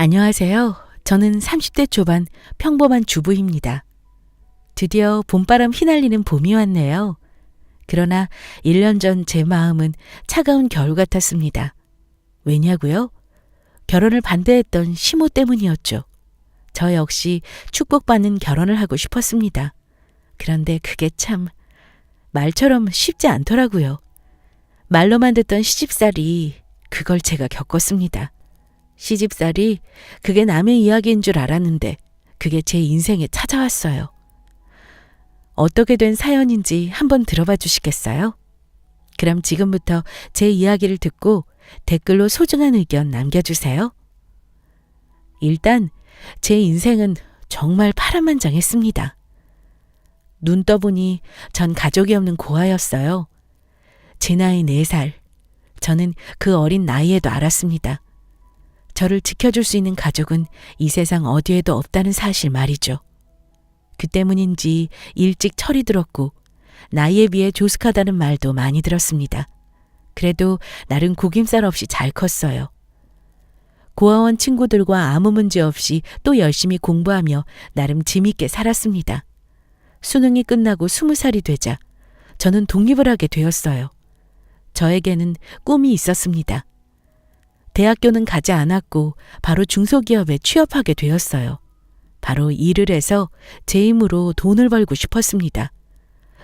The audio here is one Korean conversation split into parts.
안녕하세요. 저는 30대 초반 평범한 주부입니다. 드디어 봄바람 휘날리는 봄이 왔네요. 그러나 1년 전 제 마음은 차가운 겨울 같았습니다. 왜냐고요? 결혼을 반대했던 시모 때문이었죠. 저 역시 축복받는 결혼을 하고 싶었습니다. 그런데 그게 참 말처럼 쉽지 않더라고요. 말로만 듣던 시집살이 그걸 제가 겪었습니다. 시집살이 그게 남의 이야기인 줄 알았는데 그게 제 인생에 찾아왔어요. 어떻게 된 사연인지 한번 들어봐 주시겠어요? 그럼 지금부터 제 이야기를 듣고 댓글로 소중한 의견 남겨주세요. 일단 제 인생은 정말 파란만장했습니다. 눈 떠보니 전 가족이 없는 고아였어요. 제 나이 4살. 저는 그 어린 나이에도 알았습니다. 저를 지켜줄 수 있는 가족은 이 세상 어디에도 없다는 사실 말이죠. 그 때문인지 일찍 철이 들었고 나이에 비해 조숙하다는 말도 많이 들었습니다. 그래도 나름 구김살 없이 잘 컸어요. 고아원 친구들과 아무 문제 없이 또 열심히 공부하며 나름 재밌게 살았습니다. 수능이 끝나고 20살이 되자 저는 독립을 하게 되었어요. 저에게는 꿈이 있었습니다. 대학교는 가지 않았고 바로 중소기업에 취업하게 되었어요. 바로 일을 해서 제 힘으로 돈을 벌고 싶었습니다.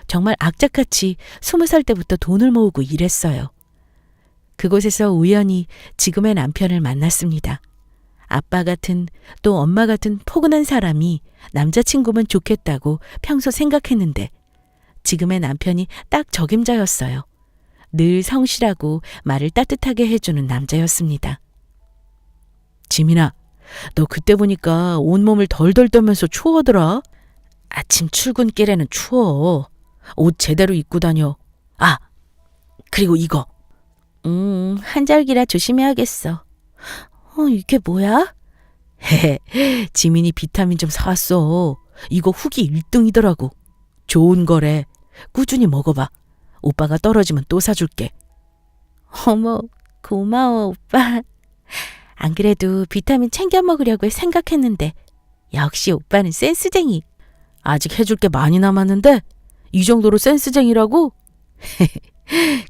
정말 악착같이 20살 때부터 돈을 모으고 일했어요. 그곳에서 우연히 지금의 남편을 만났습니다. 아빠 같은 또 엄마 같은 포근한 사람이 남자친구면 좋겠다고 평소 생각했는데 지금의 남편이 딱 적임자였어요. 늘 성실하고 말을 따뜻하게 해주는 남자였습니다. 지민아, 너 그때 보니까 온몸을 덜덜 떨면서 추워하더라. 아침 출근길에는 추워. 옷 제대로 입고 다녀. 아, 그리고 이거. 한절기라 조심해야겠어. 이게 뭐야? 헤헤, 지민이 비타민 좀 사왔어. 이거 후기 1등이더라고. 좋은 거래. 꾸준히 먹어봐. 오빠가 떨어지면 또 사줄게. 어머, 고마워, 오빠. 안 그래도 비타민 챙겨 먹으려고 생각했는데 역시 오빠는 센스쟁이. 아직 해줄 게 많이 남았는데 이 정도로 센스쟁이라고?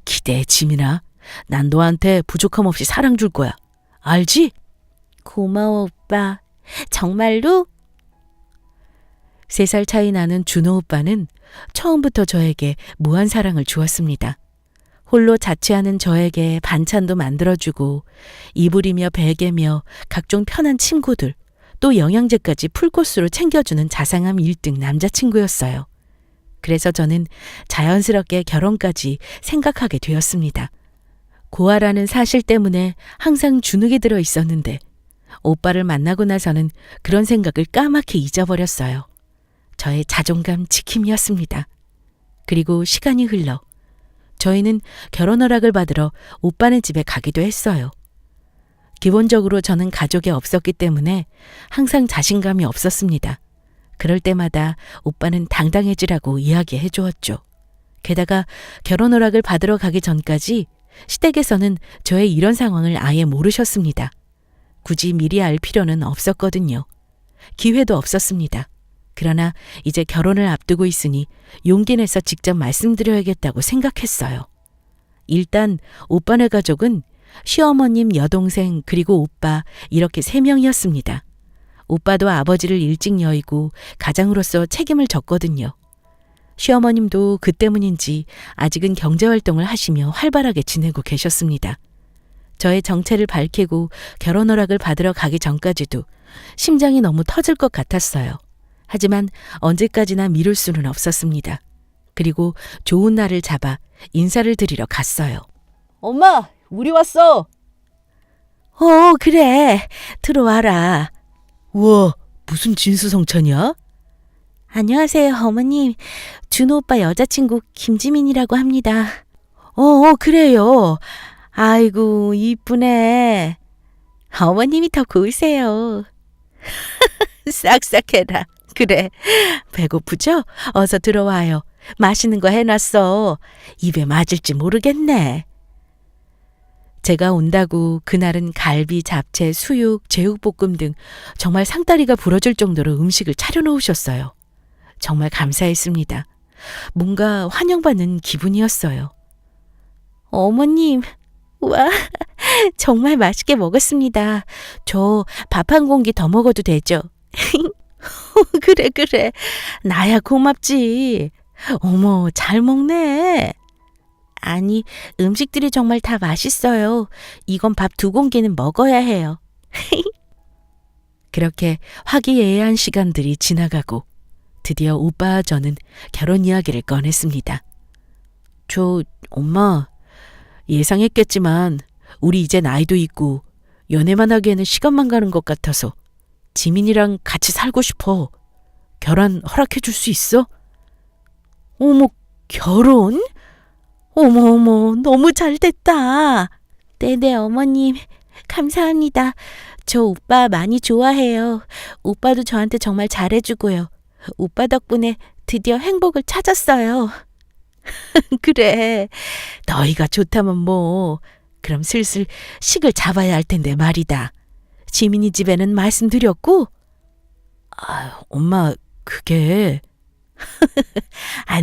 기대해, 지민아. 난 너한테 부족함 없이 사랑 줄 거야. 알지? 고마워, 오빠. 정말로? 3살 차이 나는 준호 오빠는 처음부터 저에게 무한 사랑을 주었습니다. 홀로 자취하는 저에게 반찬도 만들어주고 이불이며 베개며 각종 편한 침구들 또 영양제까지 풀코스로 챙겨주는 자상함 1등 남자친구였어요. 그래서 저는 자연스럽게 결혼까지 생각하게 되었습니다. 고아라는 사실 때문에 항상 주눅이 들어 있었는데 오빠를 만나고 나서는 그런 생각을 까맣게 잊어버렸어요. 저의 자존감 지킴이었습니다. 그리고 시간이 흘러 저희는 결혼 허락을 받으러 오빠네 집에 가기도 했어요. 기본적으로 저는 가족이 없었기 때문에 항상 자신감이 없었습니다. 그럴 때마다 오빠는 당당해지라고 이야기해 주었죠. 게다가 결혼 허락을 받으러 가기 전까지 시댁에서는 저의 이런 상황을 아예 모르셨습니다. 굳이 미리 알 필요는 없었거든요. 기회도 없었습니다. 그러나 이제 결혼을 앞두고 있으니 용기 내서 직접 말씀드려야겠다고 생각했어요. 일단 오빠네 가족은 시어머님, 여동생, 그리고 오빠 이렇게 3명이었습니다. 오빠도 아버지를 일찍 여의고 가장으로서 책임을 졌거든요. 시어머님도 그 때문인지 아직은 경제활동을 하시며 활발하게 지내고 계셨습니다. 저의 정체를 밝히고 결혼 허락을 받으러 가기 전까지도 심장이 너무 터질 것 같았어요. 하지만 언제까지나 미룰 수는 없었습니다. 그리고 좋은 날을 잡아 인사를 드리러 갔어요. 엄마, 우리 왔어. 그래. 들어와라. 우와, 무슨 진수성찬이야? 안녕하세요, 어머님. 준호 오빠 여자친구 김지민이라고 합니다. 그래요. 아이고, 이쁘네. 어머님이 더 고우세요. 싹싹해라. 그래, 배고프죠? 어서 들어와요. 맛있는 거 해놨어. 입에 맞을지 모르겠네. 제가 온다고 그날은 갈비, 잡채, 수육, 제육볶음 등 정말 상다리가 부러질 정도로 음식을 차려놓으셨어요. 정말 감사했습니다. 뭔가 환영받는 기분이었어요. 어머님, 와, 정말 맛있게 먹었습니다. 저 밥 한 공기 더 먹어도 되죠? 그래. 나야 고맙지. 어머, 잘 먹네. 아니, 음식들이 정말 다 맛있어요. 이건 밥 2공기는 먹어야 해요. 그렇게 화기애애한 시간들이 지나가고 드디어 오빠와 저는 결혼 이야기를 꺼냈습니다. 엄마, 예상했겠지만 우리 이제 나이도 있고 연애만 하기에는 시간만 가는 것 같아서 지민이랑 같이 살고 싶어. 결혼 허락해 줄 수 있어? 어머, 결혼? 어머, 너무 잘 됐다. 네네, 어머님. 감사합니다. 저 오빠 많이 좋아해요. 오빠도 저한테 정말 잘해주고요. 오빠 덕분에 드디어 행복을 찾았어요. 그래, 너희가 좋다면 뭐. 그럼 슬슬 식을 잡아야 할 텐데 말이다. 지민이 집에는 말씀드렸고? 엄마, 그게...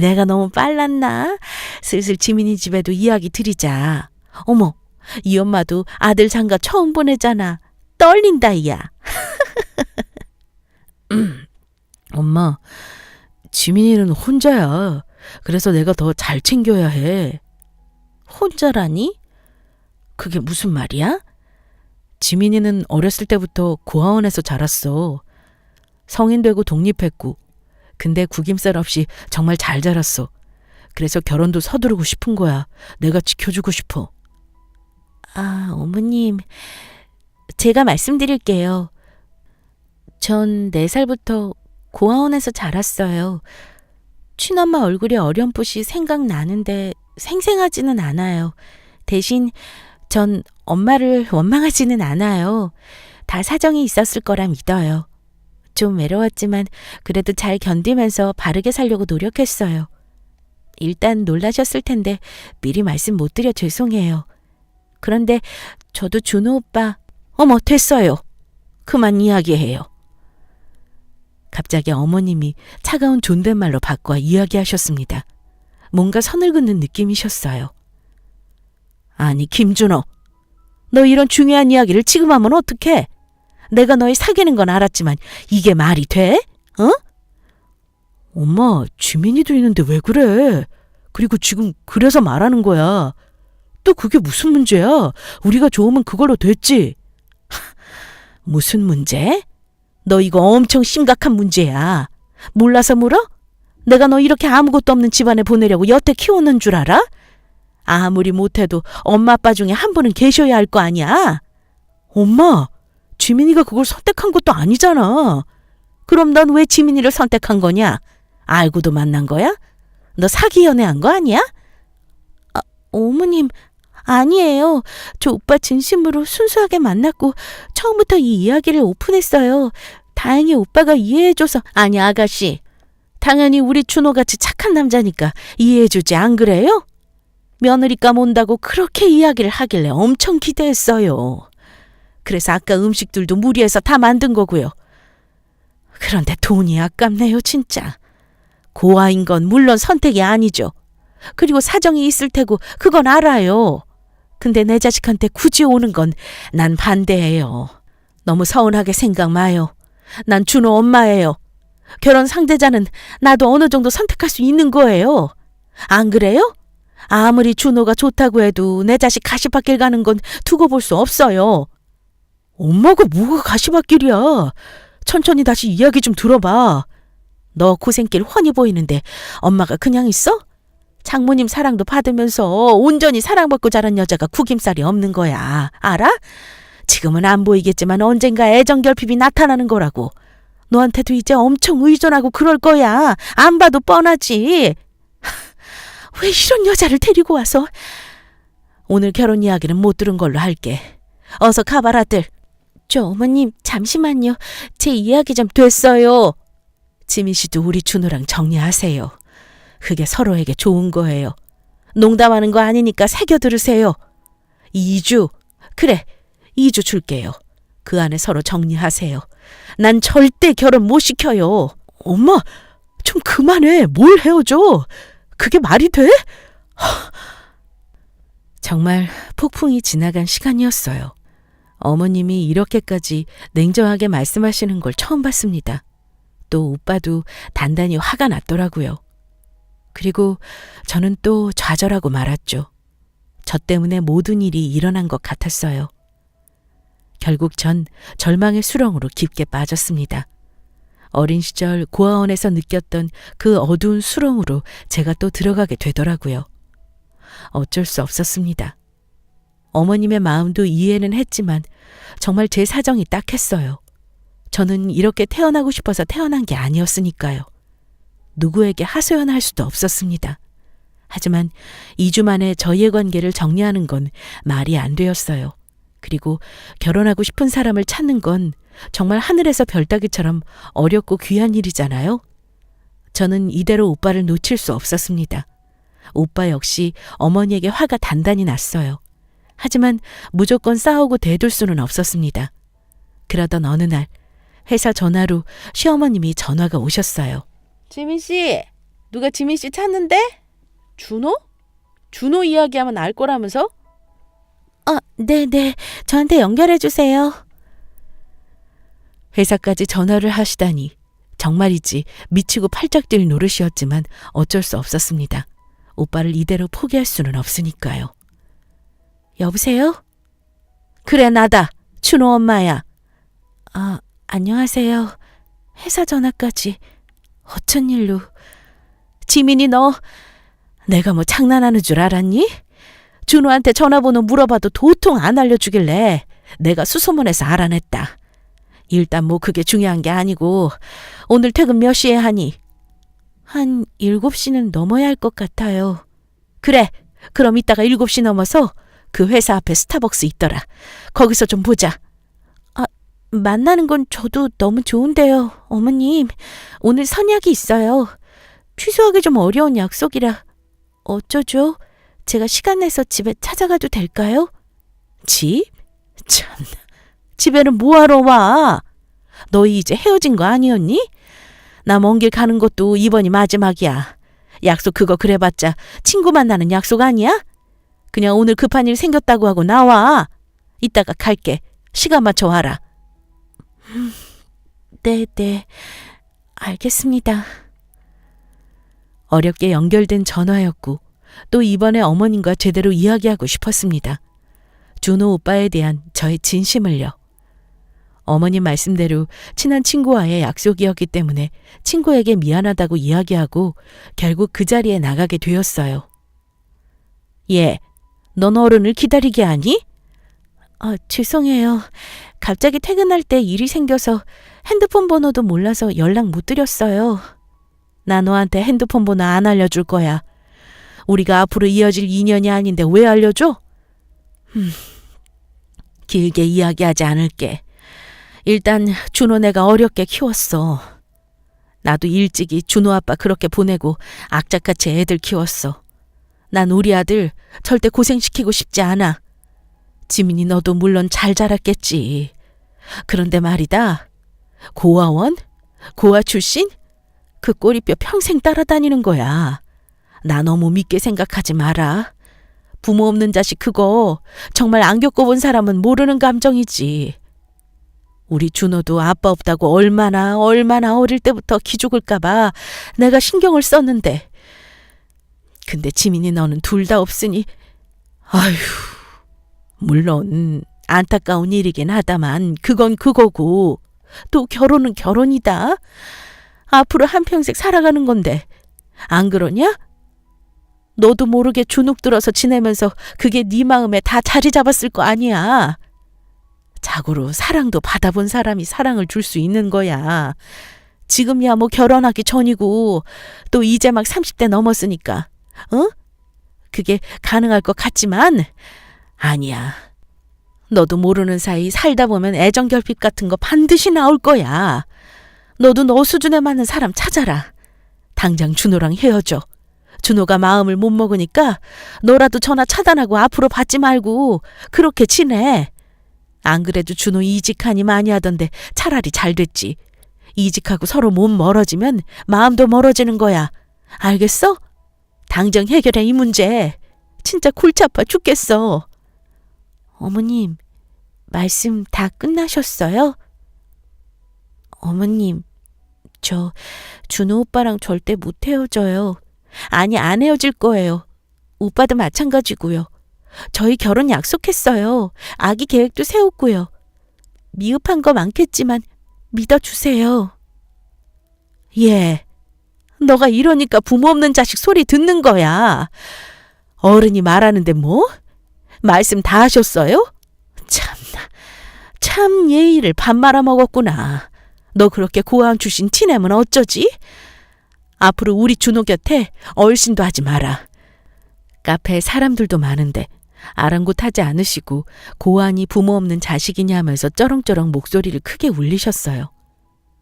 내가 너무 빨랐나? 슬슬 지민이 집에도 이야기 드리자. 어머, 이 엄마도 아들 장가 처음 보내잖아. 떨린다, 야. 엄마, 지민이는 혼자야. 그래서 내가 더 잘 챙겨야 해. 혼자라니? 그게 무슨 말이야? 지민이는 어렸을 때부터 고아원에서 자랐어. 성인 되고 독립했고, 근데 구김살 없이 정말 잘 자랐어. 그래서 결혼도 서두르고 싶은 거야. 내가 지켜주고 싶어. 어머님, 제가 말씀드릴게요. 전 4살부터 고아원에서 자랐어요. 친엄마 얼굴이 어렴풋이 생각나는데 생생하지는 않아요. 대신 전 엄마를 원망하지는 않아요. 다 사정이 있었을 거라 믿어요. 좀 외로웠지만 그래도 잘 견디면서 바르게 살려고 노력했어요. 일단 놀라셨을 텐데 미리 말씀 못 드려 죄송해요. 그런데 저도 준호 오빠, 어머, 됐어요. 그만 이야기해요. 갑자기 어머님이 차가운 존댓말로 바꿔 이야기하셨습니다. 뭔가 선을 긋는 느낌이셨어요. 아니, 김준호, 너 이런 중요한 이야기를 지금 하면 어떡해? 내가 너희 사귀는 건 알았지만 이게 말이 돼? 어? 엄마, 지민이도 있는데 왜 그래? 그리고 지금 그래서 말하는 거야. 또 그게 무슨 문제야? 우리가 좋으면 그걸로 됐지. 무슨 문제? 너 이거 엄청 심각한 문제야. 몰라서 물어? 내가 너 이렇게 아무것도 없는 집안에 보내려고 여태 키우는 줄 알아? 아무리 못해도 엄마 아빠 중에 한 분은 계셔야 할 거 아니야? 엄마, 지민이가 그걸 선택한 것도 아니잖아. 그럼 넌 왜 지민이를 선택한 거냐? 알고도 만난 거야? 너 사기 연애한 거 아니야? 어머님, 아니에요. 저 오빠 진심으로 순수하게 만났고 처음부터 이 이야기를 오픈했어요. 다행히 오빠가 이해해줘서. 아니, 아가씨, 당연히 우리 준호같이 착한 남자니까 이해해주지, 안 그래요? 며느리감 온다고 그렇게 이야기를 하길래 엄청 기대했어요. 그래서 아까 음식들도 무리해서 다 만든 거고요. 그런데 돈이 아깝네요, 진짜. 고아인 건 물론 선택이 아니죠. 그리고 사정이 있을 테고 그건 알아요. 근데 내 자식한테 굳이 오는 건 난 반대해요. 너무 서운하게 생각 마요. 난 준호 엄마예요. 결혼 상대자는 나도 어느 정도 선택할 수 있는 거예요. 안 그래요? 아무리 준호가 좋다고 해도 내 자식 가시밭길 가는 건 두고 볼 수 없어요. 엄마가 뭐가 가시밭길이야. 천천히 다시 이야기 좀 들어봐. 너 고생길 훤히 보이는데 엄마가 그냥 있어? 장모님 사랑도 받으면서 온전히 사랑받고 자란 여자가 구김살이 없는 거야. 알아? 지금은 안 보이겠지만 언젠가 애정결핍이 나타나는 거라고. 너한테도 이제 엄청 의존하고 그럴 거야. 안 봐도 뻔하지. 왜 이런 여자를 데리고 와서. 오늘 결혼 이야기는 못 들은 걸로 할게. 어서 가봐라들. 저 어머님, 잠시만요. 제 이야기 좀. 됐어요. 지민 씨도 우리 준호랑 정리하세요. 그게 서로에게 좋은 거예요. 농담하는 거 아니니까 새겨 들으세요. 2주. 그래, 2주 줄게요. 그 안에 서로 정리하세요. 난 절대 결혼 못 시켜요. 엄마, 좀 그만해. 뭘 헤어져? 그게 말이 돼? 정말 폭풍이 지나간 시간이었어요. 어머님이 이렇게까지 냉정하게 말씀하시는 걸 처음 봤습니다. 또 오빠도 단단히 화가 났더라고요. 그리고 저는 또 좌절하고 말았죠. 저 때문에 모든 일이 일어난 것 같았어요. 결국 전 절망의 수렁으로 깊게 빠졌습니다. 어린 시절 고아원에서 느꼈던 그 어두운 수렁으로 제가 또 들어가게 되더라고요. 어쩔 수 없었습니다. 어머님의 마음도 이해는 했지만 정말 제 사정이 딱했어요. 저는 이렇게 태어나고 싶어서 태어난 게 아니었으니까요. 누구에게 하소연할 수도 없었습니다. 하지만 2주 만에 저희의 관계를 정리하는 건 말이 안 되었어요. 그리고 결혼하고 싶은 사람을 찾는 건 정말 하늘에서 별 따기처럼 어렵고 귀한 일이잖아요. 저는 이대로 오빠를 놓칠 수 없었습니다. 오빠 역시 어머니에게 화가 단단히 났어요. 하지만 무조건 싸우고 대둘 수는 없었습니다. 그러던 어느 날 회사 전화로 시어머님이 전화가 오셨어요. 지민 씨, 누가 지민 씨 찾는데? 준호? 준호 이야기하면 알 거라면서? 네네. 저한테 연결해 주세요. 회사까지 전화를 하시다니 정말이지 미치고 팔짝 뛸 노릇이었지만 어쩔 수 없었습니다. 오빠를 이대로 포기할 수는 없으니까요. 여보세요? 그래, 나다. 준호 엄마야. 안녕하세요. 회사 전화까지. 어쩐 일로. 지민이 너 내가 뭐 장난하는 줄 알았니? 준호한테 전화번호 물어봐도 도통 안 알려주길래 내가 수소문해서 알아냈다. 일단 뭐 그게 중요한 게 아니고 오늘 퇴근 몇 시에 하니? 한 7시는 넘어야 할 것 같아요. 그래, 그럼 이따가 7시 넘어서 그 회사 앞에 스타벅스 있더라. 거기서 좀 보자. 만나는 건 저도 너무 좋은데요. 어머님, 오늘 선약이 있어요. 취소하기 좀 어려운 약속이라. 어쩌죠? 제가 시간 내서 집에 찾아가도 될까요? 집? 참, 집에는 뭐하러 와? 너희 이제 헤어진 거 아니었니? 나 먼 길 가는 것도 이번이 마지막이야. 약속 그거 그래봤자 친구 만나는 약속 아니야? 그냥 오늘 급한 일 생겼다고 하고 나와. 이따가 갈게. 시간 맞춰 와라. 네, 알겠습니다. 어렵게 연결된 전화였고 또 이번에 어머님과 제대로 이야기하고 싶었습니다. 준호 오빠에 대한 저의 진심을요. 어머님 말씀대로 친한 친구와의 약속이었기 때문에 친구에게 미안하다고 이야기하고 결국 그 자리에 나가게 되었어요. 예, 넌 어른을 기다리게 하니? 죄송해요. 갑자기 퇴근할 때 일이 생겨서 핸드폰 번호도 몰라서 연락 못 드렸어요. 나 너한테 핸드폰 번호 안 알려줄 거야. 우리가 앞으로 이어질 인연이 아닌데 왜 알려줘? 길게 이야기하지 않을게. 일단 준호 내가 어렵게 키웠어. 나도 일찍이 준호 아빠 그렇게 보내고 악착같이 애들 키웠어. 난 우리 아들 절대 고생시키고 싶지 않아. 지민이 너도 물론 잘 자랐겠지. 그런데 말이다. 고아원? 고아 출신? 그 꼬리뼈 평생 따라다니는 거야. 나 너무 밉게 생각하지 마라. 부모 없는 자식 그거 정말 안 겪어본 사람은 모르는 감정이지. 우리 준호도 아빠 없다고 얼마나 어릴 때부터 기죽을까 봐 내가 신경을 썼는데. 근데 지민이 너는 둘 다 없으니 아휴. 물론 안타까운 일이긴 하다만 그건 그거고 또 결혼은 결혼이다. 앞으로 한평생 살아가는 건데 안 그러냐? 너도 모르게 주눅 들어서 지내면서 그게 네 마음에 다 자리 잡았을 거 아니야. 자고로 사랑도 받아본 사람이 사랑을 줄 수 있는 거야. 지금이야 뭐 결혼하기 전이고 또 이제 막 30대 넘었으니까 그게 가능할 것 같지만 아니야. 너도 모르는 사이 살다 보면 애정결핍 같은 거 반드시 나올 거야. 너도 너 수준에 맞는 사람 찾아라. 당장 준호랑 헤어져. 준호가 마음을 못 먹으니까 너라도 전화 차단하고 앞으로 받지 말고 그렇게 지내. 안 그래도 준호 이직하니 많이 하던데 차라리 잘 됐지. 이직하고 서로 몸 멀어지면 마음도 멀어지는 거야. 알겠어? 당장 해결해 이 문제. 진짜 골치 아파 죽겠어. 어머님, 말씀 다 끝나셨어요? 어머님, 저 준호 오빠랑 절대 못 헤어져요. 아니, 안 헤어질 거예요. 오빠도 마찬가지고요. 저희 결혼 약속했어요. 아기 계획도 세웠고요. 미흡한 거 많겠지만 믿어주세요. 예, 너가 이러니까 부모 없는 자식 소리 듣는 거야. 어른이 말하는데 뭐? 말씀 다 하셨어요? 참나, 참 예의를 밥 말아 먹었구나. 너 그렇게 고아원 출신 티내면 어쩌지? 앞으로 우리 준호 곁에 얼씬도 하지 마라. 카페에 사람들도 많은데 아랑곳하지 않으시고 고아원이 부모 없는 자식이냐 하면서 쩌렁쩌렁 목소리를 크게 울리셨어요.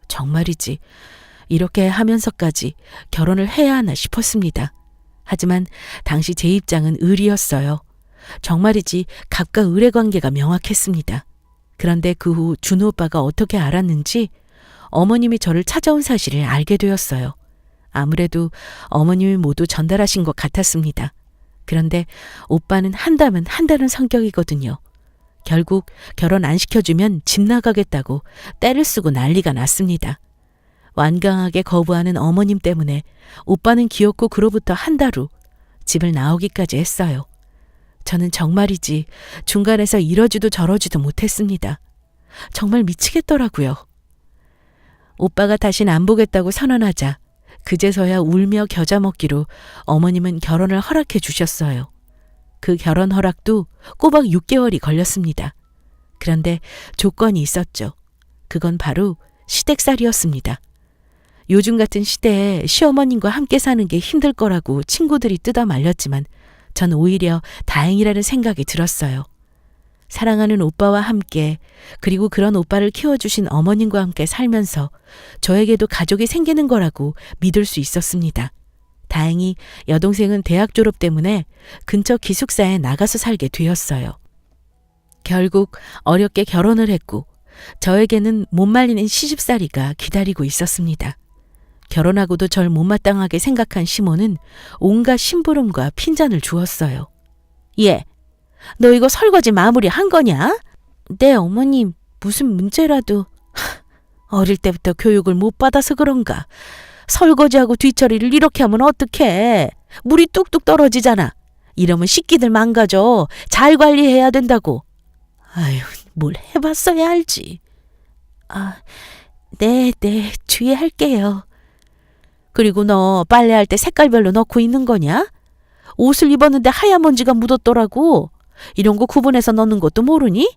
정말이지 이렇게 하면서까지 결혼을 해야 하나 싶었습니다. 하지만 당시 제 입장은 의리였어요. 정말이지 갑과 을의 관계가 명확했습니다. 그런데 그 후 준호 오빠가 어떻게 알았는지 어머님이 저를 찾아온 사실을 알게 되었어요. 아무래도 어머님이 모두 전달하신 것 같았습니다. 그런데 오빠는 한다면 한다는 성격이거든요. 결국 결혼 안 시켜주면 집 나가겠다고 떼를 쓰고 난리가 났습니다. 완강하게 거부하는 어머님 때문에 오빠는 기어코 그로부터 한 달 후 집을 나오기까지 했어요. 저는 정말이지 중간에서 이러지도 저러지도 못했습니다. 정말 미치겠더라고요. 오빠가 다신 안 보겠다고 선언하자 그제서야 울며 겨자 먹기로 어머님은 결혼을 허락해 주셨어요. 그 결혼 허락도 꼬박 6개월이 걸렸습니다. 그런데 조건이 있었죠. 그건 바로 시댁살이었습니다. 요즘 같은 시대에 시어머님과 함께 사는 게 힘들 거라고 친구들이 뜯어 말렸지만 전 오히려 다행이라는 생각이 들었어요. 사랑하는 오빠와 함께 그리고 그런 오빠를 키워주신 어머님과 함께 살면서 저에게도 가족이 생기는 거라고 믿을 수 있었습니다. 다행히 여동생은 대학 졸업 때문에 근처 기숙사에 나가서 살게 되었어요. 결국 어렵게 결혼을 했고 저에게는 못 말리는 시집살이가 기다리고 있었습니다. 결혼하고도 절 못마땅하게 생각한 시모는 온갖 심부름과 핀잔을 주었어요. 예, 너 이거 설거지 마무리 한 거냐? 네, 어머님. 무슨 문제라도. 어릴 때부터 교육을 못 받아서 그런가. 설거지하고 뒷처리를 이렇게 하면 어떡해. 물이 뚝뚝 떨어지잖아. 이러면 식기들 망가져. 잘 관리해야 된다고. 아유, 뭘 해봤어야 알지. 아, 네, 주의할게요. 그리고 너 빨래할 때 색깔별로 넣고 있는 거냐? 옷을 입었는데 하얀 먼지가 묻었더라고. 이런 거 구분해서 넣는 것도 모르니?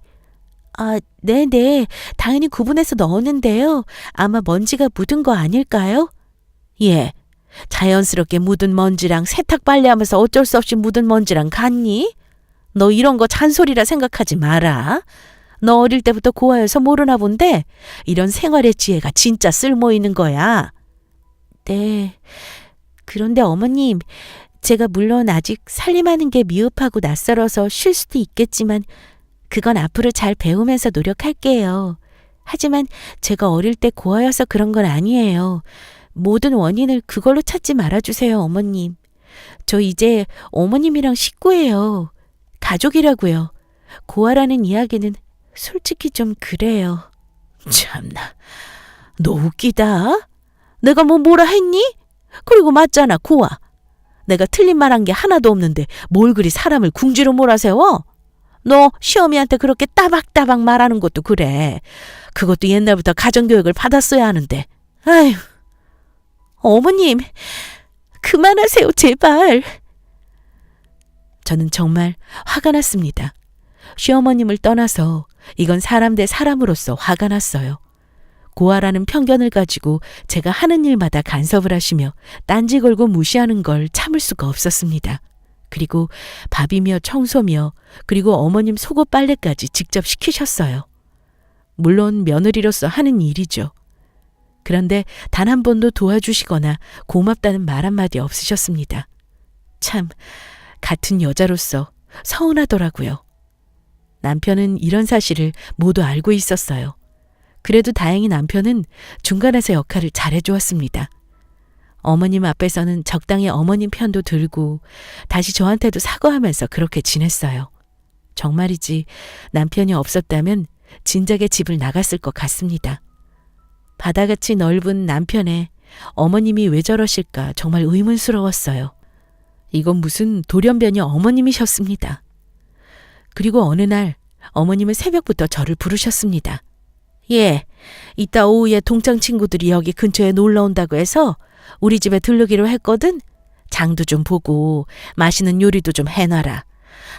아, 네네. 당연히 구분해서 넣었는데요. 아마 먼지가 묻은 거 아닐까요? 예. 자연스럽게 묻은 먼지랑 세탁 빨래하면서 어쩔 수 없이 묻은 먼지랑 같니? 너 이런 거 잔소리라 생각하지 마라. 너 어릴 때부터 고아여서 모르나 본데 이런 생활의 지혜가 진짜 쓸모 있는 거야. 네. 그런데 어머님, 제가 물론 아직 살림하는 게 미흡하고 낯설어서 쉴 수도 있겠지만 그건 앞으로 잘 배우면서 노력할게요. 하지만 제가 어릴 때 고아여서 그런 건 아니에요. 모든 원인을 그걸로 찾지 말아주세요, 어머님. 저 이제 어머님이랑 식구예요. 가족이라고요. 고아라는 이야기는 솔직히 좀 그래요. 참나, 너 웃기다. 내가 뭐라 했니? 그리고 맞잖아, 고아. 내가 틀린 말 한 게 하나도 없는데 뭘 그리 사람을 궁지로 몰아세워? 너 시어미한테 그렇게 따박따박 말하는 것도 그래. 그것도 옛날부터 가정교육을 받았어야 하는데. 아휴. 어머님, 그만하세요, 제발. 저는 정말 화가 났습니다. 시어머님을 떠나서 이건 사람 대 사람으로서 화가 났어요. 고아라는 편견을 가지고 제가 하는 일마다 간섭을 하시며 딴지 걸고 무시하는 걸 참을 수가 없었습니다. 그리고 밥이며 청소며 그리고 어머님 속옷 빨래까지 직접 시키셨어요. 물론 며느리로서 하는 일이죠. 그런데 단 한 번도 도와주시거나 고맙다는 말 한마디 없으셨습니다. 참, 같은 여자로서 서운하더라고요. 남편은 이런 사실을 모두 알고 있었어요. 그래도 다행히 남편은 중간에서 역할을 잘해주었습니다. 어머님 앞에서는 적당히 어머님 편도 들고 다시 저한테도 사과하면서 그렇게 지냈어요. 정말이지 남편이 없었다면 진작에 집을 나갔을 것 같습니다. 바다같이 넓은 남편에 어머님이 왜 저러실까 정말 의문스러웠어요. 이건 무슨 돌연변이 어머님이셨습니다. 그리고 어느 날 어머님은 새벽부터 저를 부르셨습니다. 예, 이따 오후에 동창 친구들이 여기 근처에 놀러 온다고 해서 우리 집에 들르기로 했거든. 장도 좀 보고 맛있는 요리도 좀 해놔라.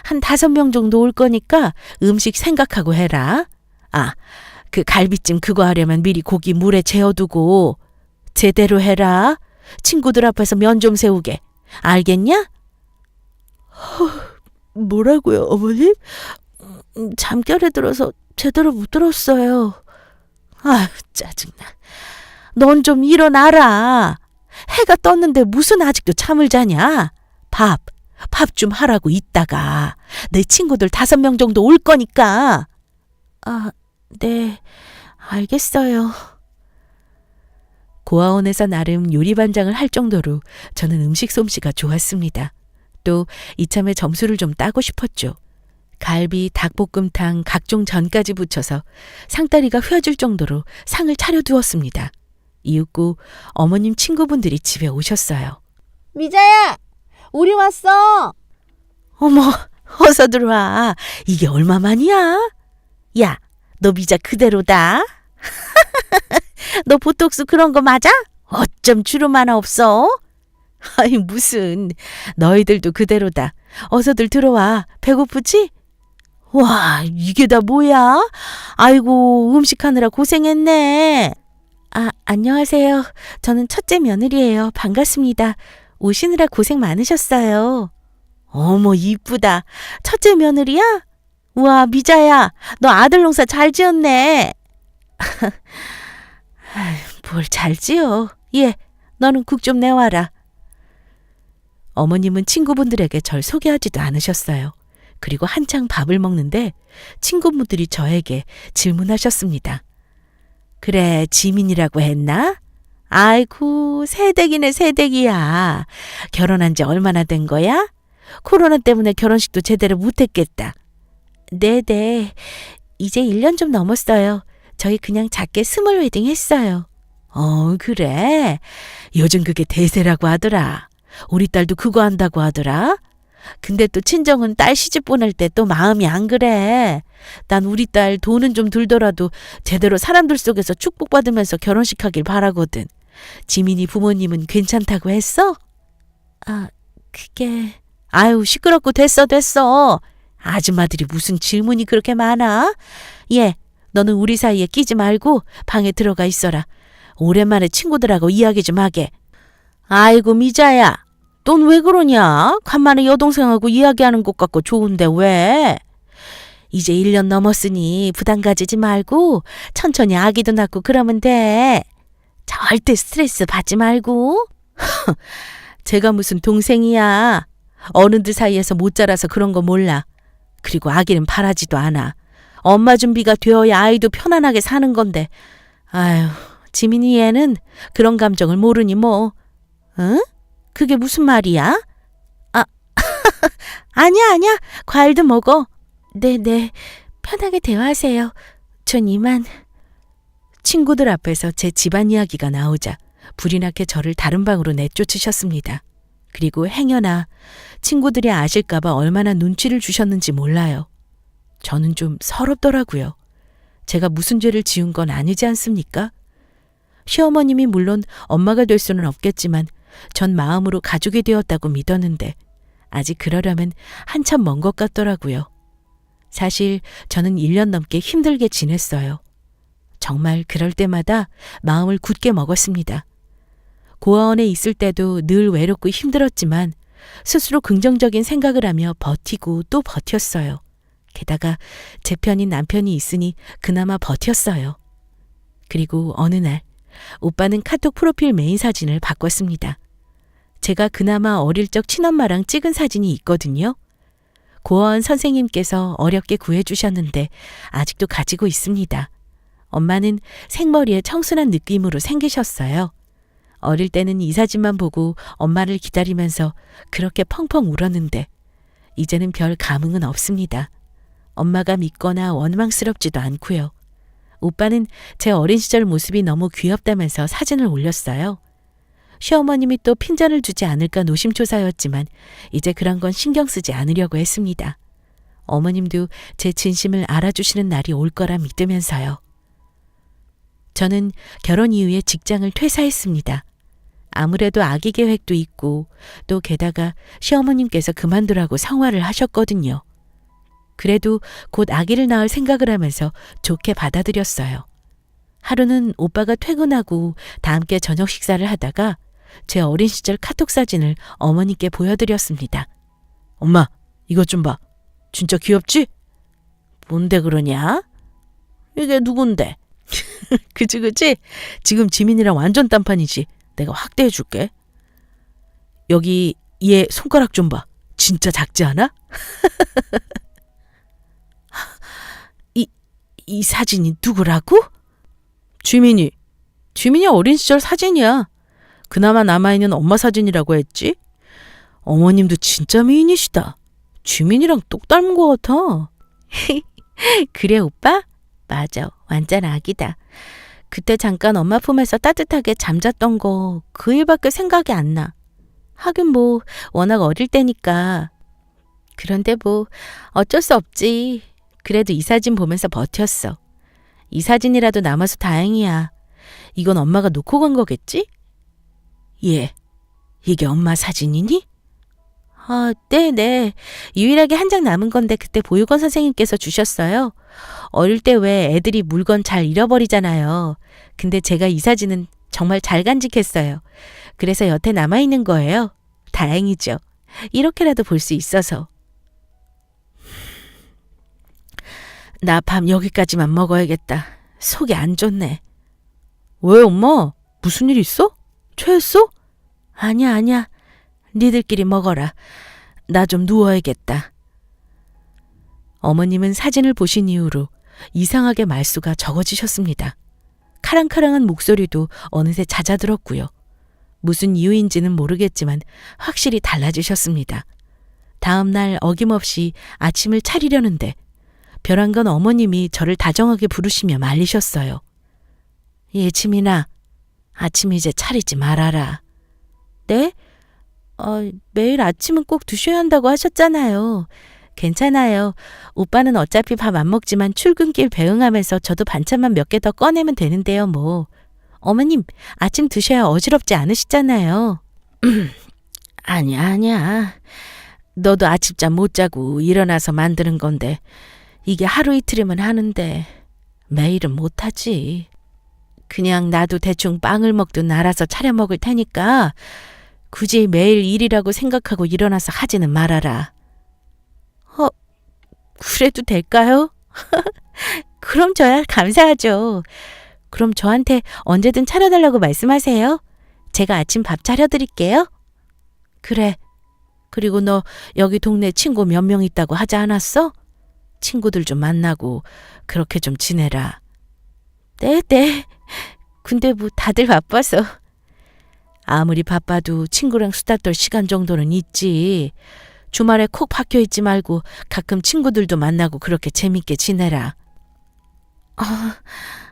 한 5명 정도 올 거니까 음식 생각하고 해라. 아, 그 갈비찜 그거 하려면 미리 고기 물에 재워두고 제대로 해라. 친구들 앞에서 면 좀 세우게. 알겠냐? 뭐라고요, 어머님? 잠결에 들어서 제대로 못 들었어요. 아, 짜증나. 넌 좀 일어나라. 해가 떴는데 무슨 아직도 잠을 자냐? 밥 좀 하라고 이따가. 내 친구들 5명 정도 올 거니까. 아, 네, 알겠어요. 고아원에서 나름 요리반장을 할 정도로 저는 음식 솜씨가 좋았습니다. 또 이참에 점수를 좀 따고 싶었죠. 갈비, 닭볶음탕, 각종 전까지 붙여서 상다리가 휘어질 정도로 상을 차려두었습니다. 이윽고 어머님 친구분들이 집에 오셨어요. 미자야, 우리 왔어. 어머, 어서 들어와. 이게 얼마만이야? 야, 너 미자 그대로다. 너 보톡스 그런 거 맞아? 어쩜 주름 하나 없어? 아이, 무슨. 너희들도 그대로다. 어서들 들어와. 배고프지? 와, 이게 다 뭐야? 아이고, 음식하느라 고생했네. 아, 안녕하세요. 저는 첫째 며느리예요. 반갑습니다. 오시느라 고생 많으셨어요. 어머, 이쁘다. 첫째 며느리야? 우와, 미자야, 너 아들 농사 잘 지었네. 뭘 잘 지어. 예, 너는 국 좀 내와라. 어머님은 친구분들에게 절 소개하지도 않으셨어요. 그리고 한창 밥을 먹는데 친구분들이 저에게 질문하셨습니다. 그래, 지민이라고 했나? 아이고, 새댁이네, 새댁이야. 결혼한 지 얼마나 된 거야? 코로나 때문에 결혼식도 제대로 못했겠다. 네네, 이제 1년 좀 넘었어요. 저희 그냥 작게 스몰 웨딩 했어요. 그래? 요즘 그게 대세라고 하더라. 우리 딸도 그거 한다고 하더라. 근데 또 친정은 딸 시집 보낼 때 또 마음이 안 그래. 난 우리 딸 돈은 좀 들더라도 제대로 사람들 속에서 축복받으면서 결혼식 하길 바라거든. 지민이 부모님은 괜찮다고 했어? 아, 그게... 아유, 시끄럽고 됐어. 아줌마들이 무슨 질문이 그렇게 많아? 예, 너는 우리 사이에 끼지 말고 방에 들어가 있어라. 오랜만에 친구들하고 이야기 좀 하게. 아이고, 미자야, 넌 왜 그러냐? 간만에 여동생하고 이야기하는 것 같고 좋은데 왜? 이제 1년 넘었으니 부담 가지지 말고 천천히 아기도 낳고 그러면 돼. 절대 스트레스 받지 말고. 제가 무슨 동생이야. 어른들 사이에서 못 자라서 그런 거 몰라. 그리고 아기는 바라지도 않아. 엄마 준비가 되어야 아이도 편안하게 사는 건데. 아유, 지민이 얘는 그런 감정을 모르니 뭐. 응? 그게 무슨 말이야? 아, 아니야. 과일도 먹어. 네. 편하게 대화하세요. 전 이만. 친구들 앞에서 제 집안 이야기가 나오자 불이 나게 저를 다른 방으로 내쫓으셨습니다. 그리고 행여나 친구들이 아실까 봐 얼마나 눈치를 주셨는지 몰라요. 저는 좀 서럽더라고요. 제가 무슨 죄를 지은 건 아니지 않습니까? 시어머님이 물론 엄마가 될 수는 없겠지만 전 마음으로 가족이 되었다고 믿었는데 아직 그러려면 한참 먼 것 같더라고요. 사실 저는 1년 넘게 힘들게 지냈어요. 정말 그럴 때마다 마음을 굳게 먹었습니다. 고아원에 있을 때도 늘 외롭고 힘들었지만 스스로 긍정적인 생각을 하며 버티고 또 버텼어요. 게다가 제 편인 남편이 있으니 그나마 버텼어요. 그리고 어느 날 오빠는 카톡 프로필 메인 사진을 바꿨습니다. 제가 그나마 어릴 적 친엄마랑 찍은 사진이 있거든요. 고아원 선생님께서 어렵게 구해주셨는데 아직도 가지고 있습니다. 엄마는 생머리에 청순한 느낌으로 생기셨어요. 어릴 때는 이 사진만 보고 엄마를 기다리면서 그렇게 펑펑 울었는데 이제는 별 감흥은 없습니다. 엄마가 밉거나 원망스럽지도 않고요. 오빠는 제 어린 시절 모습이 너무 귀엽다면서 사진을 올렸어요. 시어머님이 또 핀잔을 주지 않을까 노심초사였지만 이제 그런 건 신경 쓰지 않으려고 했습니다. 어머님도 제 진심을 알아주시는 날이 올 거라 믿으면서요. 저는 결혼 이후에 직장을 퇴사했습니다. 아무래도 아기 계획도 있고 또 게다가 시어머님께서 그만두라고 성화를 하셨거든요. 그래도 곧 아기를 낳을 생각을 하면서 좋게 받아들였어요. 하루는 오빠가 퇴근하고 다 함께 저녁 식사를 하다가 제 어린 시절 카톡 사진을 어머니께 보여드렸습니다. 엄마, 이것 좀 봐. 진짜 귀엽지? 뭔데 그러냐? 이게 누군데? 그치? 지금 지민이랑 완전 딴판이지. 내가 확대해 줄게. 여기 얘 손가락 좀 봐. 진짜 작지 않아? 이 사진이 누구라고? 지민이 어린 시절 사진이야. 그나마 남아있는 엄마 사진이라고 했지? 어머님도 진짜 미인이시다. 지민이랑 똑 닮은 것 같아. 그래 오빠? 맞아. 완전 아기다. 그때 잠깐 엄마 품에서 따뜻하게 잠잤던 거 그 일밖에 생각이 안 나. 하긴 뭐 워낙 어릴 때니까. 그런데 뭐 어쩔 수 없지. 그래도 이 사진 보면서 버텼어. 이 사진이라도 남아서 다행이야. 이건 엄마가 놓고 간 거겠지? 이게 엄마 사진이니? 네네. 유일하게 한 장 남은 건데 그때 보육원 선생님께서 주셨어요. 어릴 때 왜 애들이 물건 잘 잃어버리잖아요. 근데 제가 이 사진은 정말 잘 간직했어요. 그래서 여태 남아있는 거예요. 다행이죠. 이렇게라도 볼 수 있어서. 나 밥 여기까지만 먹어야겠다. 속이 안 좋네. 왜 엄마? 무슨 일 있어? 체했어? 아니야. 니들끼리 먹어라. 나 좀 누워야겠다. 어머님은 사진을 보신 이후로 이상하게 말수가 적어지셨습니다. 카랑카랑한 목소리도 어느새 잦아들었고요. 무슨 이유인지는 모르겠지만 확실히 달라지셨습니다. 다음 날 어김없이 아침을 차리려는데 벼랑간 어머님이 저를 다정하게 부르시며 말리셨어요. 지민아, 아침 이제 차리지 말아라. 네? 매일 아침은 꼭 드셔야 한다고 하셨잖아요. 괜찮아요. 오빠는 어차피 밥 안 먹지만 출근길 배웅하면서 저도 반찬만 몇 개 더 꺼내면 되는데요, 뭐. 어머님, 아침 드셔야 어지럽지 않으시잖아요. 아니야. 너도 아침잠 못 자고 일어나서 만드는 건데 이게 하루 이틀이면 하는데 매일은 못하지. 그냥 나도 대충 빵을 먹든 알아서 차려 먹을 테니까 굳이 매일 일이라고 생각하고 일어나서 하지는 말아라. 그래도 될까요? 그럼 저야 감사하죠. 그럼 저한테 언제든 차려달라고 말씀하세요. 제가 아침 밥 차려드릴게요. 그래. 그리고 너 여기 동네 친구 몇 명 있다고 하지 않았어? 친구들 좀 만나고 그렇게 좀 지내라. 네. 근데 뭐 다들 바빠서. 아무리 바빠도 친구랑 수다 떨 시간 정도는 있지. 주말에 콕 박혀 있지 말고 가끔 친구들도 만나고 그렇게 재밌게 지내라.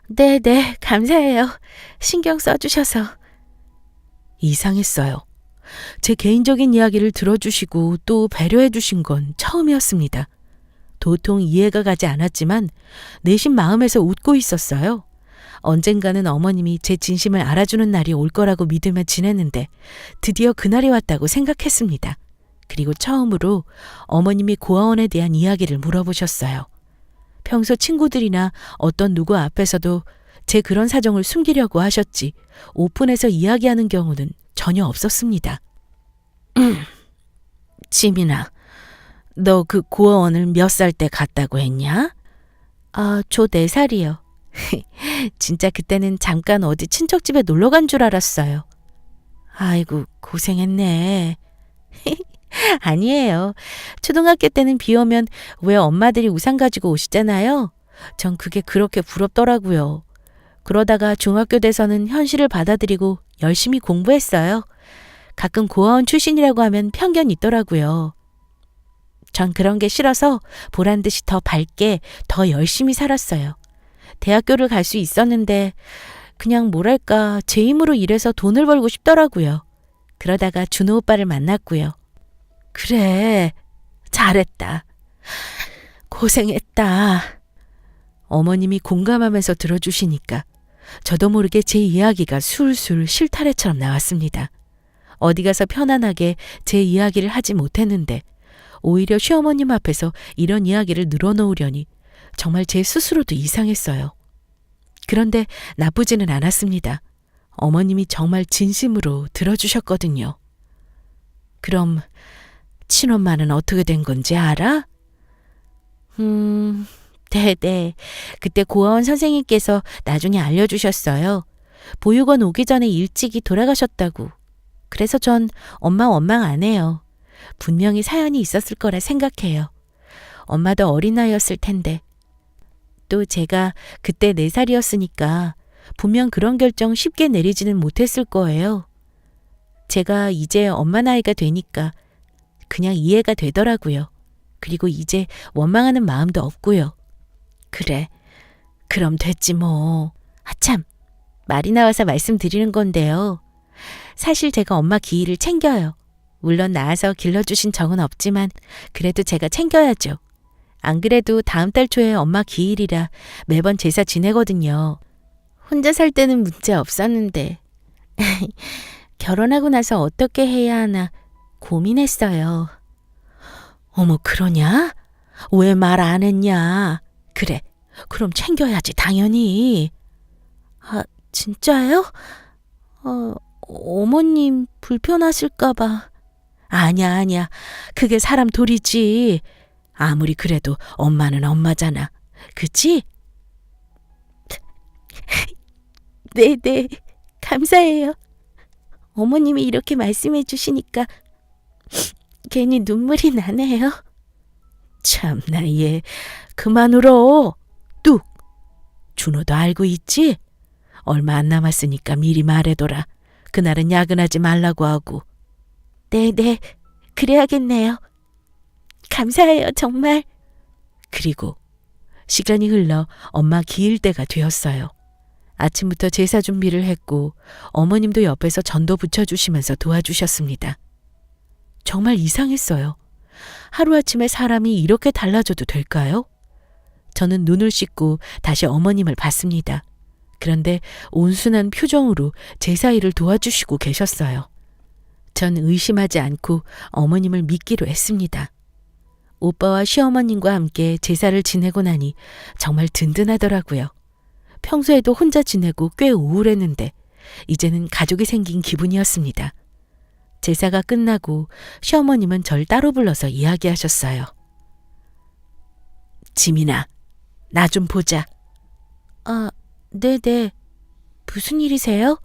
네, 감사해요. 신경 써주셔서. 이상했어요. 제 개인적인 이야기를 들어주시고 또 배려해 주신 건 처음이었습니다. 도통 이해가 가지 않았지만 내심 마음에서 웃고 있었어요. 언젠가는 어머님이 제 진심을 알아주는 날이 올 거라고 믿으며 지냈는데 드디어 그날이 왔다고 생각했습니다. 그리고 처음으로 어머님이 고아원에 대한 이야기를 물어보셨어요. 평소 친구들이나 어떤 누구 앞에서도 제 그런 사정을 숨기려고 하셨지 오픈해서 이야기하는 경우는 전혀 없었습니다. 지민아, 너 그 고아원을 몇 살 때 갔다고 했냐? 저 4살이요. 진짜 그때는 잠깐 어디 친척집에 놀러 간 줄 알았어요. 아이고, 고생했네. 아니에요. 초등학교 때는 비 오면 왜 엄마들이 우산 가지고 오시잖아요. 전 그게 그렇게 부럽더라고요. 그러다가 중학교 돼서는 현실을 받아들이고 열심히 공부했어요. 가끔 고아원 출신이라고 하면 편견이 있더라고요. 전 그런 게 싫어서 보란 듯이 더 밝게, 더 열심히 살았어요. 대학교를 갈 수 있었는데 그냥 뭐랄까 제 힘으로 일해서 돈을 벌고 싶더라고요. 그러다가 준호 오빠를 만났고요. 그래, 잘했다. 고생했다. 어머님이 공감하면서 들어주시니까 저도 모르게 제 이야기가 술술 실타래처럼 나왔습니다. 어디 가서 편안하게 제 이야기를 하지 못했는데 오히려 시어머님 앞에서 이런 이야기를 늘어놓으려니 정말 제 스스로도 이상했어요. 그런데 나쁘지는 않았습니다. 어머님이 정말 진심으로 들어주셨거든요. 그럼 친엄마는 어떻게 된 건지 알아? 네네. 그때 고아원 선생님께서 나중에 알려주셨어요. 보육원 오기 전에 일찍이 돌아가셨다고. 그래서 전 엄마 원망 안 해요. 분명히 사연이 있었을 거라 생각해요. 엄마도 어린 나이였을 텐데. 또 제가 그때 4살이었으니까 분명 그런 결정 쉽게 내리지는 못했을 거예요. 제가 이제 엄마 나이가 되니까 그냥 이해가 되더라고요. 그리고 이제 원망하는 마음도 없고요. 그래, 그럼 됐지 뭐. 참, 말이 나와서 말씀드리는 건데요. 사실 제가 엄마 기일을 챙겨요. 물론 낳아서 길러주신 적은 없지만 그래도 제가 챙겨야죠. 안 그래도 다음 달 초에 엄마 기일이라 매번 제사 지내거든요. 혼자 살 때는 문제 없었는데 결혼하고 나서 어떻게 해야 하나 고민했어요. 어머, 그러냐? 왜 말 안 했냐? 그래, 그럼 챙겨야지 당연히. 아, 진짜요? 어머님 불편하실까 봐. 아니야. 그게 사람 도리지. 아무리 그래도 엄마는 엄마잖아. 그치? 네네, 감사해요. 어머님이 이렇게 말씀해 주시니까 괜히 눈물이 나네요. 참나 얘, 그만 울어. 뚝. 준호도 알고 있지? 얼마 안 남았으니까 미리 말해둬라. 그날은 야근하지 말라고 하고. 네네, 그래야겠네요. 감사해요, 정말. 그리고 시간이 흘러 엄마 기일 때가 되었어요. 아침부터 제사 준비를 했고 어머님도 옆에서 전도 붙여주시면서 도와주셨습니다. 정말 이상했어요. 하루아침에 사람이 이렇게 달라져도 될까요? 저는 눈을 씻고 다시 어머님을 봤습니다. 그런데 온순한 표정으로 제사일을 도와주시고 계셨어요. 전 의심하지 않고 어머님을 믿기로 했습니다. 오빠와 시어머님과 함께 제사를 지내고 나니 정말 든든하더라고요. 평소에도 혼자 지내고 꽤 우울했는데 이제는 가족이 생긴 기분이었습니다. 제사가 끝나고 시어머님은 절 따로 불러서 이야기하셨어요. 지민아, 나 좀 보자. 아, 네네. 무슨 일이세요?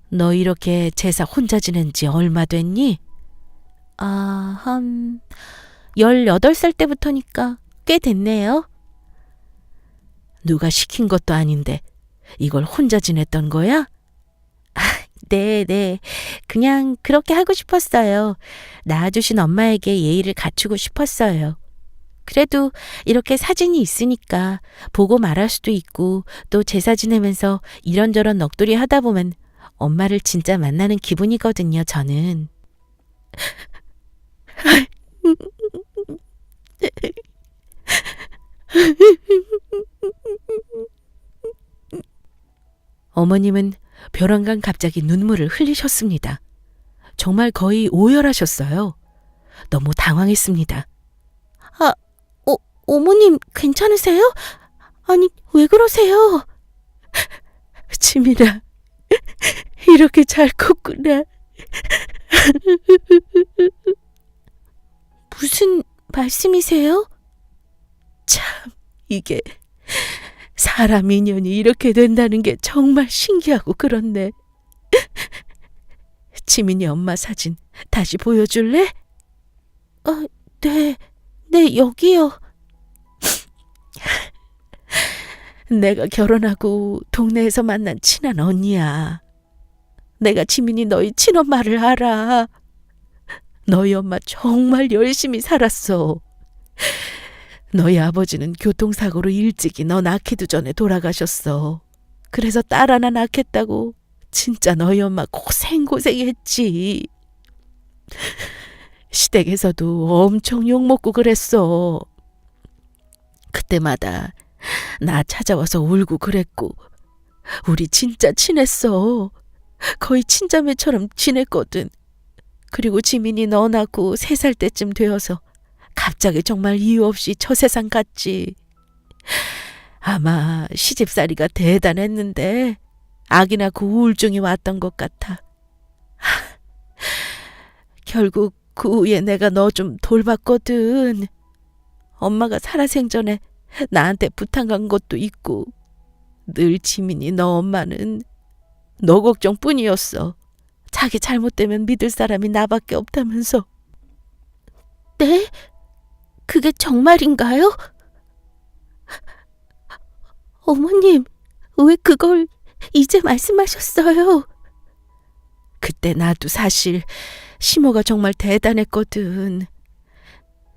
너 이렇게 제사 혼자 지낸 지 얼마 됐니? 아, 한 18살 때부터니까 꽤 됐네요. 누가 시킨 것도 아닌데 이걸 혼자 지냈던 거야? 아, 네네. 그냥 그렇게 하고 싶었어요. 낳아주신 엄마에게 예의를 갖추고 싶었어요. 그래도 이렇게 사진이 있으니까 보고 말할 수도 있고 또 제사 지내면서 이런저런 넋두리 하다 보면 엄마를 진짜 만나는 기분이거든요, 저는. 어머님은 벼랑간 갑자기 눈물을 흘리셨습니다. 정말 거의 오열하셨어요. 너무 당황했습니다. 아, 어머님 괜찮으세요? 아니, 왜 그러세요? 지민아, 이렇게 잘 컸구나. 무슨 말씀이세요? 참, 이게 사람 인연이 이렇게 된다는 게 정말 신기하고 그렇네. 지민이 엄마 사진 다시 보여줄래? 네, 여기요. 내가 결혼하고 동네에서 만난 친한 언니야. 내가 지민이 너희 친엄마를 알아. 너희 엄마 정말 열심히 살았어. 너희 아버지는 교통사고로 일찍이 너 낳기도 전에 돌아가셨어. 그래서 딸 하나 낳겠다고 진짜 너희 엄마 고생했지. 시댁에서도 엄청 욕먹고 그랬어. 그때마다 나 찾아와서 울고 그랬고, 우리 진짜 친했어. 거의 친자매처럼 지냈거든. 그리고 지민이 너 낳고 3살 때쯤 되어서 갑자기 정말 이유 없이 저 세상 갔지. 아마 시집살이가 대단했는데 아기 낳고 우울증이 왔던 것 같아. 결국 그 후에 내가 너 좀 돌봤거든. 엄마가 살아생전에 나한테 부탁한 것도 있고, 늘 지민이 너 엄마는 너 걱정뿐이었어. 자기 잘못되면 믿을 사람이 나밖에 없다면서. 네? 그게 정말인가요? 어머님, 왜 그걸 이제 말씀하셨어요? 그때 나도 사실 시모가 정말 대단했거든.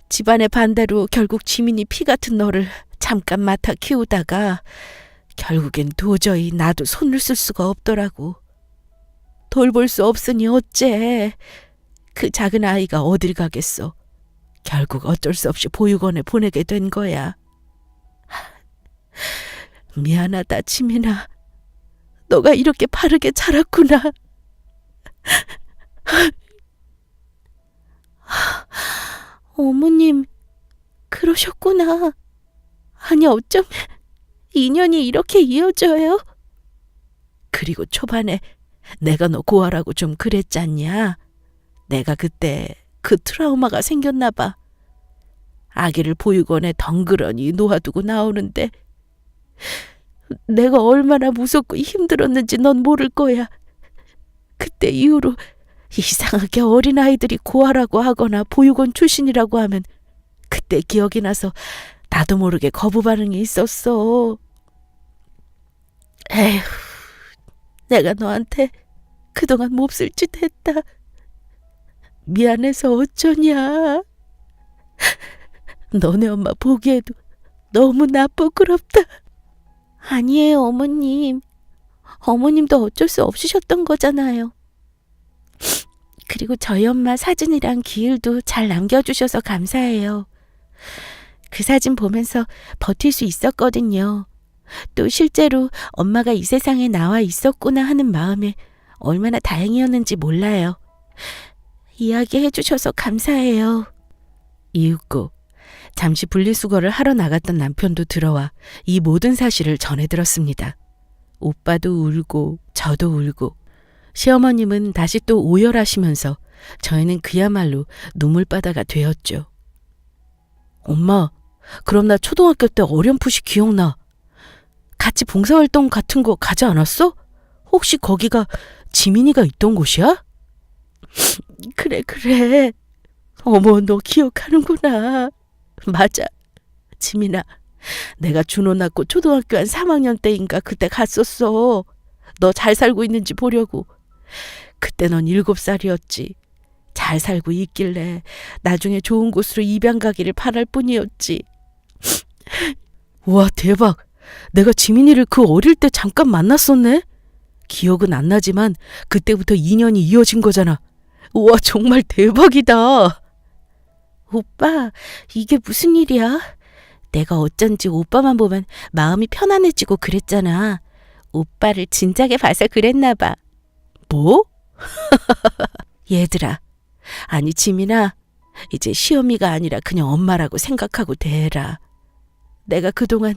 집안의 반대로 결국 지민이 피 같은 너를 잠깐 맡아 키우다가 결국엔 도저히 나도 손을 쓸 수가 없더라고. 돌볼 수 없으니 어째. 그 작은 아이가 어딜 가겠어. 결국 어쩔 수 없이 보육원에 보내게 된 거야. 미안하다, 지민아. 너가 이렇게 바르게 자랐구나. 어머님, 그러셨구나. 아니, 어쩜 인연이 이렇게 이어져요? 그리고 초반에 내가 너 고아라고 좀 그랬잖냐. 내가 그때 그 트라우마가 생겼나 봐. 아기를 보육원에 덩그러니 놓아두고 나오는데 내가 얼마나 무섭고 힘들었는지 넌 모를 거야. 그때 이후로 이상하게 어린아이들이 고아라고 하거나 보육원 출신이라고 하면 그때 기억이 나서 나도 모르게 거부 반응이 있었어. 에휴, 내가 너한테 그동안 몹쓸 짓 했다. 미안해서 어쩌냐. 너네 엄마 보기에도 너무 부끄럽다. 아니에요, 어머님. 어머님도 어쩔 수 없으셨던 거잖아요. 그리고 저희 엄마 사진이랑 기일도 잘 남겨주셔서 감사해요. 그 사진 보면서 버틸 수 있었거든요. 또 실제로 엄마가 이 세상에 나와 있었구나 하는 마음에 얼마나 다행이었는지 몰라요. 이야기해 주셔서 감사해요. 이윽고 잠시 분리수거를 하러 나갔던 남편도 들어와 이 모든 사실을 전해 들었습니다. 오빠도 울고 저도 울고 시어머님은 다시 또 오열하시면서 저희는 그야말로 눈물바다가 되었죠. 엄마, 그럼 나 초등학교 때 어렴풋이 기억나. 같이 봉사활동 같은 거 가지 않았어? 혹시 거기가 지민이가 있던 곳이야? 그래. 어머, 너 기억하는구나. 맞아. 지민아, 내가 준호 낳고 초등학교 한 3학년 때인가 그때 갔었어. 너 잘 살고 있는지 보려고. 그때 넌 7살이었지. 잘 살고 있길래 나중에 좋은 곳으로 입양 가기를 바랄 뿐이었지. 와, 대박. 내가 지민이를 그 어릴 때 잠깐 만났었네. 기억은 안 나지만 그때부터 인연이 이어진 거잖아. 우와, 정말 대박이다. 오빠, 이게 무슨 일이야? 내가 어쩐지 오빠만 보면 마음이 편안해지고 그랬잖아. 오빠를 진작에 봐서 그랬나 봐. 뭐? 얘들아, 아니 지민아, 이제 시어미가 아니라 그냥 엄마라고 생각하고 대해라. 내가 그동안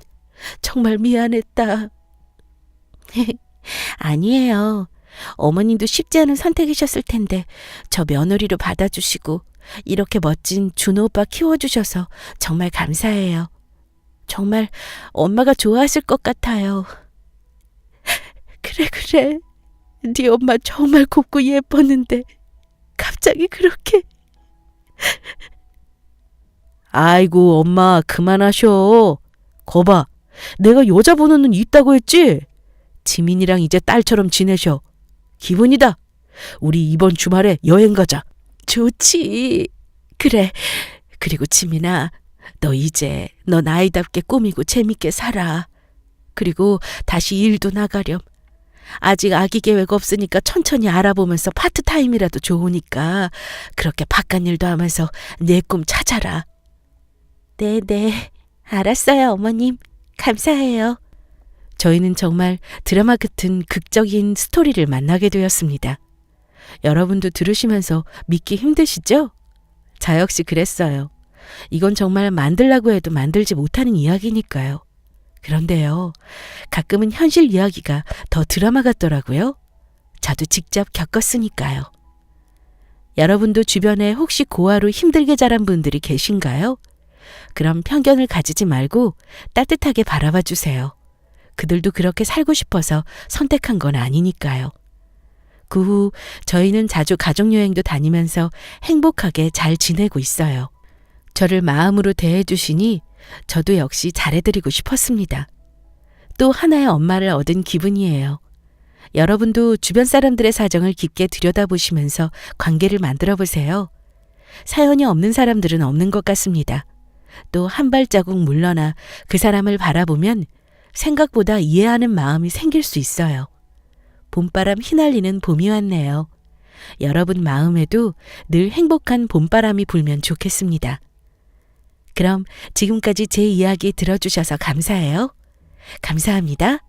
정말 미안했다. 아니에요. 어머님도 쉽지 않은 선택이셨을 텐데 저 며느리로 받아주시고 이렇게 멋진 준호 오빠 키워주셔서 정말 감사해요. 정말 엄마가 좋아하실 것 같아요. 그래. 네 엄마 정말 곱고 예뻤는데 갑자기 그렇게. 아이고, 엄마, 그만하셔. 거봐, 내가 여자 번호는 있다고 했지? 지민이랑 이제 딸처럼 지내셔. 기분이다. 우리 이번 주말에 여행 가자. 좋지. 그래. 그리고 지민아, 너 이제 너 나이답게 꾸미고 재밌게 살아. 그리고 다시 일도 나가렴. 아직 아기 계획 없으니까 천천히 알아보면서 파트타임이라도 좋으니까 그렇게 바깥 일도 하면서 내 꿈 찾아라. 네네. 알았어요, 어머님. 감사해요. 저희는 정말 드라마 같은 극적인 스토리를 만나게 되었습니다. 여러분도 들으시면서 믿기 힘드시죠? 저 역시 그랬어요. 이건 정말 만들라고 해도 만들지 못하는 이야기니까요. 그런데요, 가끔은 현실 이야기가 더 드라마 같더라고요. 저도 직접 겪었으니까요. 여러분도 주변에 혹시 고아로 힘들게 자란 분들이 계신가요? 그럼 편견을 가지지 말고 따뜻하게 바라봐 주세요. 그들도 그렇게 살고 싶어서 선택한 건 아니니까요. 그 후 저희는 자주 가족여행도 다니면서 행복하게 잘 지내고 있어요. 저를 마음으로 대해주시니 저도 역시 잘해드리고 싶었습니다. 또 하나의 엄마를 얻은 기분이에요. 여러분도 주변 사람들의 사정을 깊게 들여다보시면서 관계를 만들어 보세요. 사연이 없는 사람들은 없는 것 같습니다. 또 한 발자국 물러나 그 사람을 바라보면 생각보다 이해하는 마음이 생길 수 있어요. 봄바람 휘날리는 봄이 왔네요. 여러분 마음에도 늘 행복한 봄바람이 불면 좋겠습니다. 그럼 지금까지 제 이야기 들어주셔서 감사해요. 감사합니다.